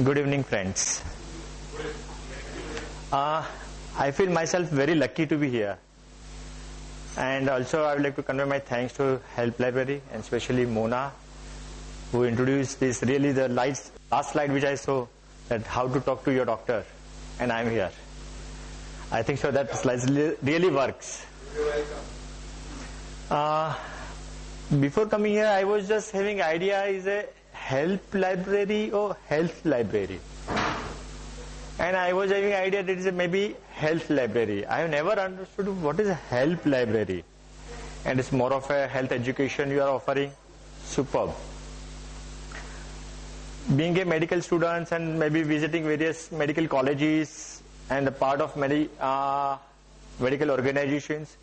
Good evening, friends. I feel myself very lucky to be here. And also I would like to convey my thanks to Help Library and especially Mona, who introduced this really the last slide which I saw, that how to talk to your doctor, and I'm here. I think so that slide really works. You're welcome. Before coming here, I was just having idea is a help library or health library. And I was having idea that it is a maybe health library. I have never understood what is a help library. And it's more of a health education you are offering. Superb. Being a medical student and maybe visiting various medical colleges and a part of medical organizations,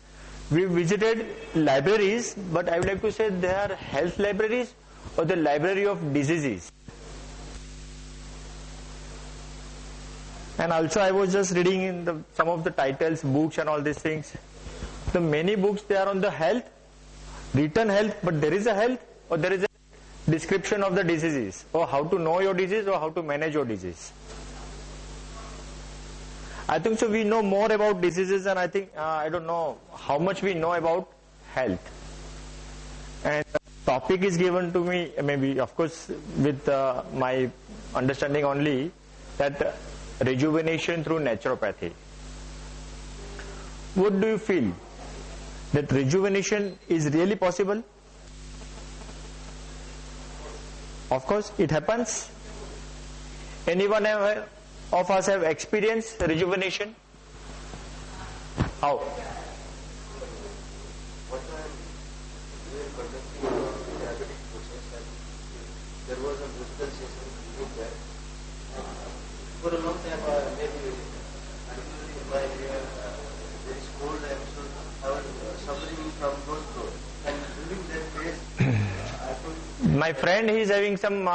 we visited libraries, but I would like to say they are health libraries or the library of diseases. And also I was just reading in some of the titles, books and all these things. The many books, they are on the health, written health, but there is a health or there is a description of the diseases or how to know your disease or how to manage your disease. I think so we know more about diseases, and I think, I don't know how much we know about health. And the topic is given to me, maybe of course with my understanding only, that rejuvenation through naturopathy. What do you feel? That rejuvenation is really possible? Of course it happens. Anyone of us have experienced rejuvenation? How? There was a musical session there. For a long time, maybe particularly in my area, there is cold and so I was suffering from those throat. And during that phase, I could... My friend, he is having some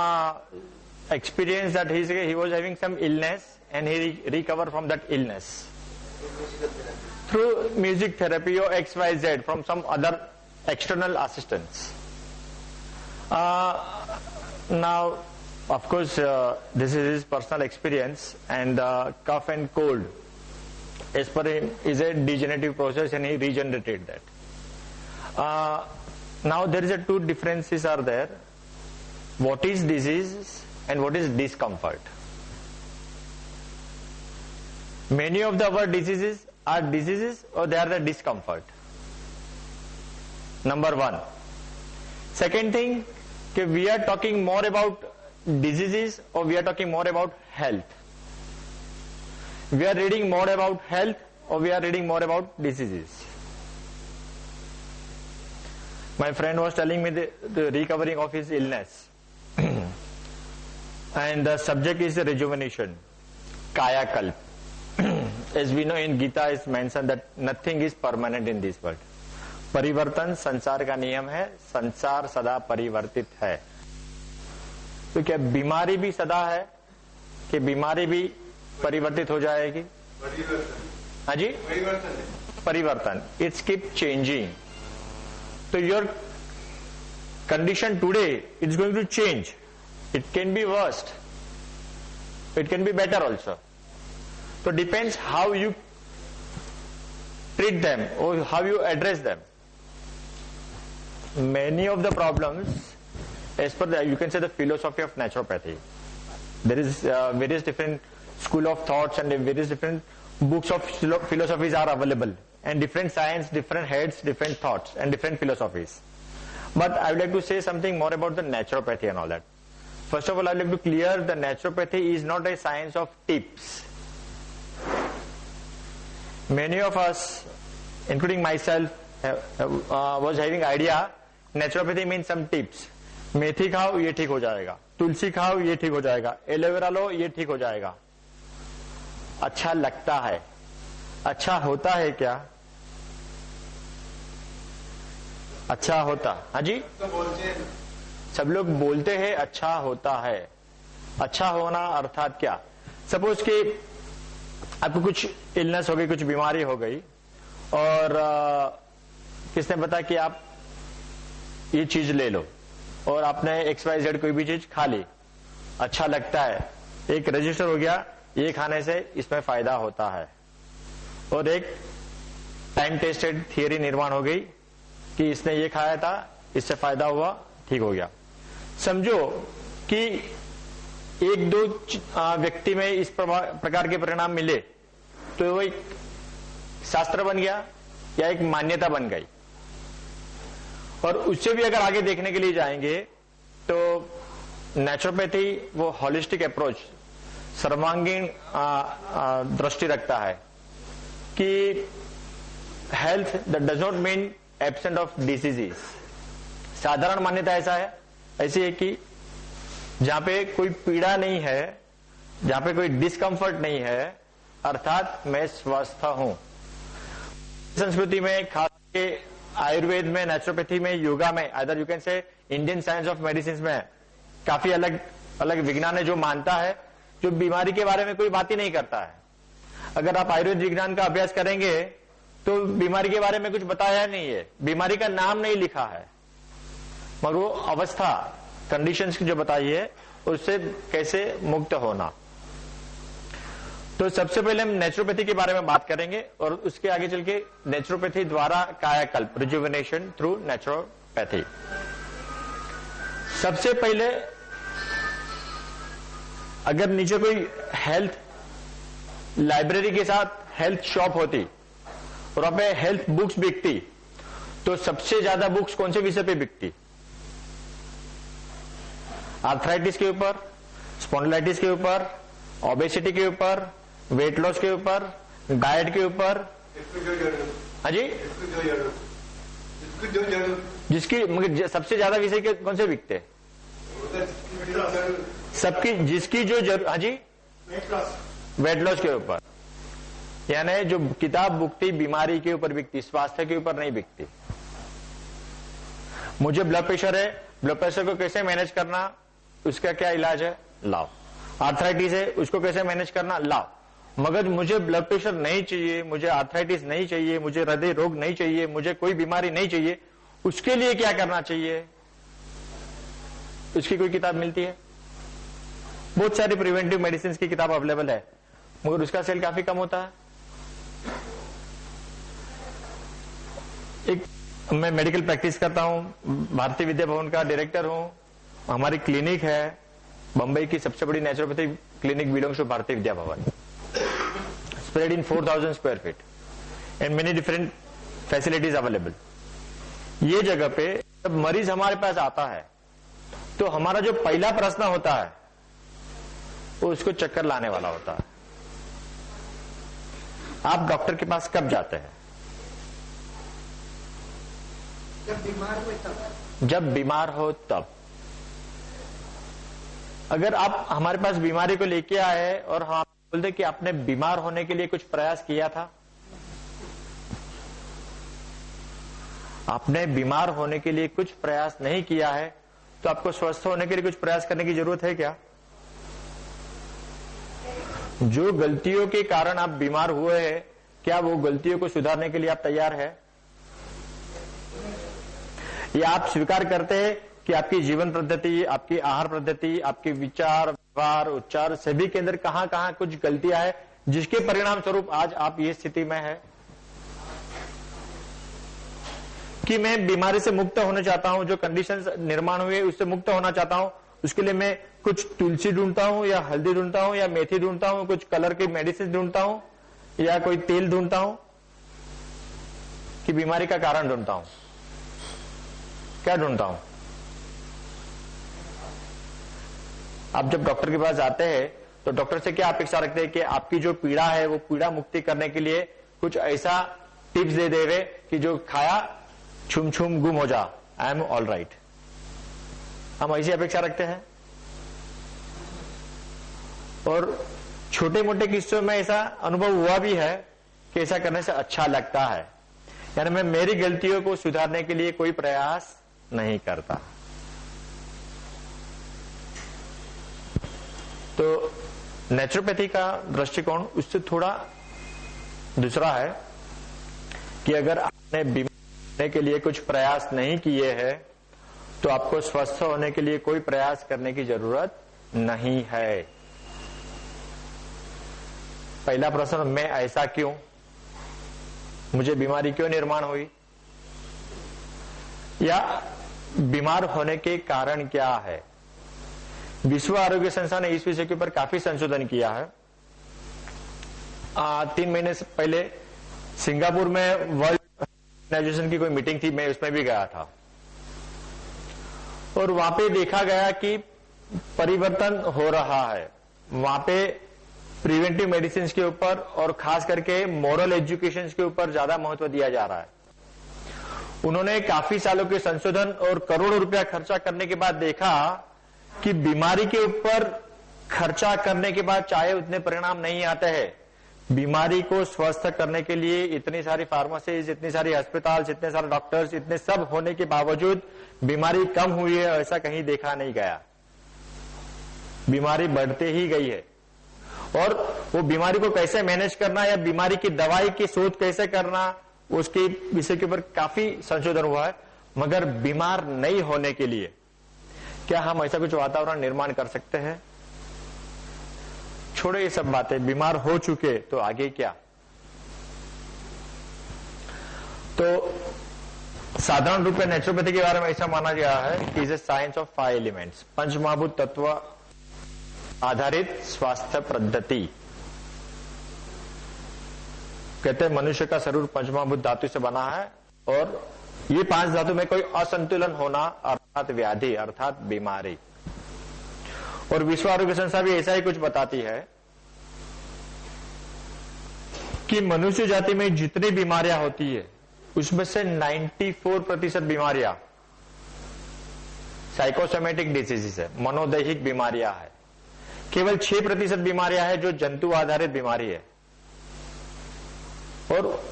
experience that he was having some illness and he recovered from that illness. Through music therapy or XYZ from some other external assistance. Now, of course, this is his personal experience, and cough and cold, as per him, is a degenerative process and he regenerated that. Now there is two differences are there. What is disease and what is discomfort? Many of our diseases are diseases or they are the discomfort. Number one. Second thing, we are talking more about diseases or we are talking more about health. We are reading more about health or we are reading more about diseases. My friend was telling me the recovering of his illness. And the subject is rejuvenation, Kaya Kalp. As we know in Gita is mentioned that nothing is permanent in this world. परिवर्तन संसार का नियम है, संसार सदा परिवर्तित है. तो क्या बीमारी भी सदा है कि बीमारी भी परिवर्तित हो जाएगी? हाँ जी, परिवर्तन. It's keep changing. So your condition today, it's going to change. It can be worst. It can be better also. So depends how you treat them or how you address them. Many of the problems, as per the, you can say the philosophy of naturopathy, there is various different school of thoughts and various different books of philosophies are available, and different science, different heads, different thoughts and different philosophies. But I would like to say something more about the naturopathy and all that. First of all, I would like to clear the naturopathy is not a science of tips. Many of us, including myself, was having idea naturopathy means some tips. मेथी खाओ ये ठीक हो जाएगा, तुलसी खाओ ये ठीक हो जाएगा, एलोवेरा लो ये ठीक हो जाएगा. अच्छा लगता है, अच्छा होता है क्या? अच्छा होता, हाँ जी, सब लोग बोलते हैं अच्छा होता है. अच्छा होना अर्थात क्या? सपोज कि आपको कुछ इलनेस हो गई, कुछ बीमारी हो गई और किसने बताया कि आप ये चीज ले लो और आपने XYZ कोई भी चीज खा ली, अच्छा लगता है, एक रजिस्टर हो गया, ये खाने से इसमें फायदा होता है, और एक टाइम टेस्टेड थियरी निर्माण हो गई कि इसने ये खाया था, इससे फायदा हुआ, ठीक हो गया। समझो कि एक दो व्यक्ति में इस प्रकार के परिणाम मिले तो वो एक शास्त्र बन गया या एक मान्यता बन गई। और उससे भी अगर आगे देखने के लिए जाएंगे तो नेचुरोपैथी वो होलिस्टिक अप्रोच, सर्वांगीण दृष्टि रखता है कि health that does not mean absent of diseases. साधारण मान्यता ऐसी है कि जहां पे कोई पीड़ा नहीं है, जहां पे कोई डिस्कंफर्ट नहीं है, अर्थात मैं स्वस्थ हूं। संस्कृति में, खास के आयुर्वेद में, नेचुरोपैथी में, योगा में, other you can say Indian science of medicine में काफी अलग अलग विज्ञान है जो मानता है, जो बीमारी के बारे में कोई बात ही नहीं करता है। अगर आप आयुर्वेद विज्ञान का अभ्यास करेंगे तो बीमारी के बारे में कुछ बताया नहीं है, बीमारी का नाम नहीं लिखा है, मगर वो अवस्था, कंडीशंस की जो बताई है, उससे कैसे मुक्त होना। तो सबसे पहले हम नेचुरोपैथी के बारे में बात करेंगे और उसके आगे चल के नेचुरोपैथी द्वारा कायाकल्प, रिजुविनेशन थ्रू नेचुरोपैथी। सबसे पहले अगर नीचे कोई हेल्थ लाइब्रेरी के साथ हेल्थ शॉप होती और वहां पे हेल्थ बुक्स बिकती, तो सबसे ज्यादा बुक्स कौन से विषय पे बिकती? आर्थराइटिस के ऊपर, स्पॉन्डिलाइटिस के ऊपर, ओबेसिटी के ऊपर, वेट लॉस के ऊपर, डाइट के ऊपर। हाँ जी, जिसकी मगर सबसे ज्यादा विषय के कौन से बिकते? सबकी, जिसकी जो हाँ जी, वेट लॉस के ऊपर। यानी जो किताब बिकती बीमारी के ऊपर बिकती, स्वास्थ्य के ऊपर नहीं बिकती। मुझे ब्लड प्रेशर है, ब्लड प्रेशर को कैसे मैनेज करना, उसका क्या इलाज है, लाओ। आर्थराइटिस है, उसको कैसे मैनेज करना, लाओ। मगर मुझे ब्लड प्रेशर नहीं चाहिए, मुझे आर्थराइटिस नहीं चाहिए, मुझे हृदय रोग नहीं चाहिए, मुझे कोई बीमारी नहीं चाहिए, उसके लिए क्या करना चाहिए, उसकी कोई किताब मिलती है? बहुत सारी प्रिवेंटिव मेडिसिन की किताब अवेलेबल है, मगर उसका सेल काफी कम होता है। एक मैं मेडिकल प्रैक्टिस करता हूं, भारतीय विद्या भवन का डायरेक्टर हूं, हमारी क्लिनिक है, बंबई की सबसे बड़ी naturopathy clinic belongs to Bharatiya Vidya Bhavan, spread in 4000 square feet and many different facilities available. ये जगह पे जब मरीज हमारे पास आता है तो हमारा जो पहला प्रश्न होता है वो उसको चक्कर लाने वाला होता है। आप डॉक्टर के पास कब जाते हैं? जब बीमार हो तब। जब बीमार हो तब। अगर आप हमारे पास बीमारी को लेके आए और हम बोलते कि आपने बीमार होने के लिए कुछ प्रयास किया था, आपने बीमार होने के लिए कुछ प्रयास नहीं किया है, तो आपको स्वस्थ होने के लिए कुछ प्रयास करने की जरूरत है क्या? जो गलतियों के कारण आप बीमार हुए हैं, क्या वो गलतियों को सुधारने के लिए आप तैयार है? या आप स्वीकार करते हैं कि आपकी जीवन पद्धति, आपकी आहार पद्धति, आपके विचार, व्यवहार, उच्चार सभी के अंदर कहां कहां कुछ गलतियां है, जिसके परिणाम स्वरूप आज आप ये स्थिति में है? कि मैं बीमारी से मुक्त होना चाहता हूं, जो कंडीशंस निर्माण हुए उससे मुक्त होना चाहता हूं, उसके लिए मैं कुछ तुलसी ढूंढता हूं या हल्दी ढूंढता हूं या मेथी ढूंढता हूं, कुछ कलर की मेडिसिन ढूंढता हूं या कोई तेल ढूंढता हूं, कि बीमारी का कारण ढूंढता हूं? क्या ढूंढता हूं? आप जब डॉक्टर के पास जाते हैं तो डॉक्टर से क्या अपेक्षा रखते हैं कि आपकी जो पीड़ा है वो पीड़ा मुक्ति करने के लिए कुछ ऐसा टिप्स दे देवे कि जो खाया छुम छुम गुम हो जा, आई एम ऑल राइट। हम ऐसी अपेक्षा रखते हैं। और छोटे मोटे किस्सों में ऐसा अनुभव हुआ भी है कि ऐसा करने से अच्छा लगता है, यानी मैं मेरी गलतियों को सुधारने के लिए कोई प्रयास नहीं करता। तो नेचुरोपैथी का दृष्टिकोण उससे थोड़ा दूसरा है कि अगर आपने बीमार होने के लिए कुछ प्रयास नहीं किए हैं तो आपको स्वस्थ होने के लिए कोई प्रयास करने की जरूरत नहीं है। पहला प्रश्न, मैं ऐसा क्यों, मुझे बीमारी क्यों निर्माण हुई, या बीमार होने के कारण क्या है। विश्व आरोग्य संस्थान ने इस विषय के ऊपर काफी संशोधन किया है। 3 महीने से पहले सिंगापुर में वर्ल्ड ऑर्गेनाइजेशन की कोई मीटिंग थी, मैं उसमें भी गया था, और वहां पे देखा गया कि परिवर्तन हो रहा है। वहां पे प्रिवेंटिव मेडिसिन के ऊपर और खास करके मॉरल एजुकेशन के ऊपर ज्यादा महत्व दिया जा रहा है। उन्होंने काफी सालों के संशोधन और करोड़ों रुपया खर्चा करने के बाद देखा कि बीमारी के ऊपर खर्चा करने के बाद चाहे उतने परिणाम नहीं आते हैं। बीमारी को स्वस्थ करने के लिए इतनी सारी फार्मेसीज, इतनी सारी अस्पताल, इतने सारे डॉक्टर्स, इतने सब होने के बावजूद बीमारी कम हुई है ऐसा कहीं देखा नहीं गया। बीमारी बढ़ते ही गई है, और वो बीमारी को कैसे मैनेज करना या बीमारी की दवाई की शोध कैसे करना, उसके विषय के ऊपर काफी संशोधन हुआ है। मगर बीमार नहीं होने के लिए क्या हम ऐसा कुछ वातावरण निर्माण कर सकते हैं? छोड़ो ये सब बातें, बीमार हो चुके तो आगे क्या। तो साधारण रूप में नेचुरोपैथी के बारे में ऐसा माना गया है कि is a science of 5 elements, पंचमहाभूत तत्व आधारित स्वास्थ्य पद्धति। कहते हैं मनुष्य का शरीर पंचमहाभूत धातु से बना है, और ये 5 धातु में कोई असंतुलन होना अर्थात व्याधि अर्थात बीमारी। और विश्व आरोग्य संस्था भी ऐसा ही कुछ बताती है कि मनुष्य जाति में जितनी बीमारियां होती है उसमें से 94% बीमारियां साइकोसोमेटिक डिजीजेस है, मनोदैहिक बीमारियां है। केवल 6% बीमारियां है जो जंतु आधारित बीमारी है, और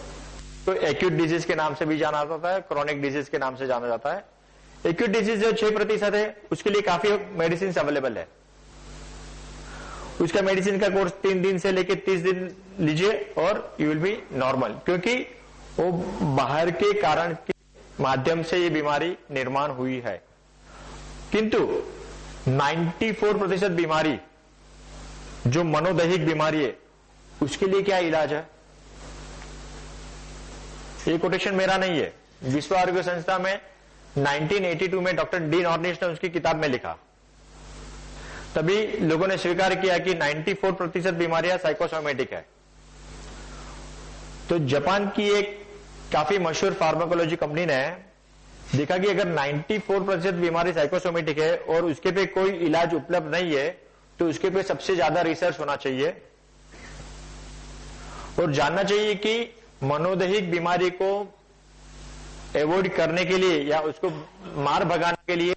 तो एक्यूट डिजीज के नाम से भी जाना जाता है, क्रोनिक डिजीज के नाम से जाना जाता है। एक्यूट डिजीज जो 6% है उसके लिए काफी मेडिसिन अवेलेबल है। उसका मेडिसिन का कोर्स 3 दिन से लेकर 30 दिन लीजिए और यू विल बी नॉर्मल, क्योंकि वो बाहर के कारण के माध्यम से ये बीमारी निर्माण हुई है। किंतु 94% बीमारी जो मनोदैहिक बीमारी है उसके लिए क्या इलाज है? ये कोटेशन मेरा नहीं है, विश्व आरोग्य संस्था में 1982 में डॉक्टर डी नॉर्निश ने उसकी किताब में लिखा। तभी लोगों ने स्वीकार किया कि 94% बीमारियां साइकोसोमेटिक है। तो जापान की एक काफी मशहूर फार्माकोलॉजी कंपनी ने देखा कि अगर 94% बीमारी साइकोसोमेटिक है और उसके पे कोई इलाज उपलब्ध नहीं है तो उसके पे सबसे ज्यादा रिसर्च होना चाहिए, और जानना चाहिए कि मनोदैहिक बीमारी को अवॉइड करने के लिए या उसको मार भगाने के लिए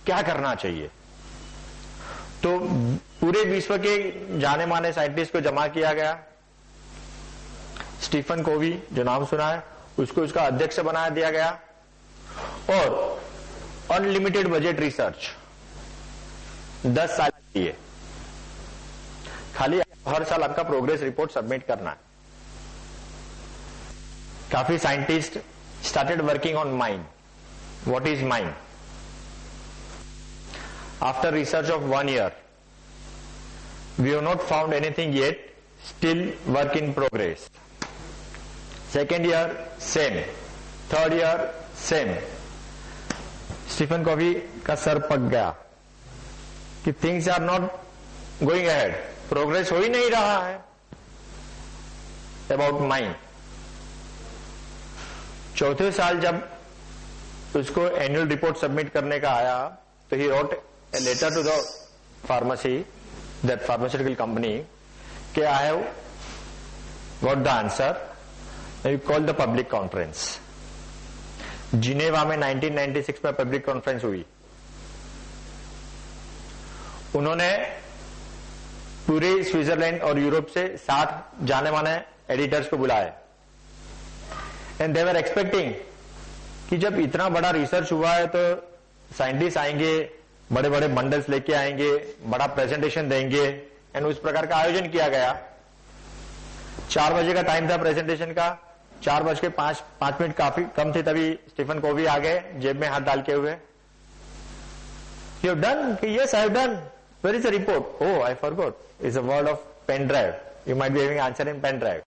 क्या करना चाहिए। तो पूरे विश्व के जाने माने साइंटिस्ट को जमा किया गया। स्टीफन कोवी जो नाम सुना है उसको उसका अध्यक्ष बना दिया गया, और अनलिमिटेड बजट रिसर्च 10 साल की है। खाली हर साल आपका प्रोग्रेस रिपोर्ट सबमिट करना है। काफी scientist started working on mind. What is mind? After research of 1 year, we have not found anything yet, still work in progress. Second year, same. Third year, same. Stephen Covey का सर पक गया कि things are not going ahead, progress हो ही नहीं रहा है about mind. चौथे साल जब उसको एनुअल रिपोर्ट सबमिट करने का आया तो ही wrote a letter to the pharmacy, that pharmaceutical company, के I have got the answer, you call the public conference. Geneva में 1996 में पब्लिक कॉन्फ्रेंस हुई। उन्होंने पूरे स्विट्जरलैंड और यूरोप से 7 जाने माने एडिटर्स को बुलाए, एंड दे वर एक्सपेक्टिंग कि जब इतना बड़ा रिसर्च हुआ है तो साइंटिस्ट आएंगे, बड़े बड़े बंडल्स लेके आएंगे, बड़ा प्रेजेंटेशन देंगे, एंड उस प्रकार का आयोजन किया गया। 4 बजे का टाइम था प्रेजेंटेशन का, 4:05 काफी कम थे तभी स्टीफन कोवी आ गए जेब में हाथ डाल के हुए। You have done? Yes I have done. Where is the report? Oh I forgot, is a word of pen drive. You might be having answer in pen drive.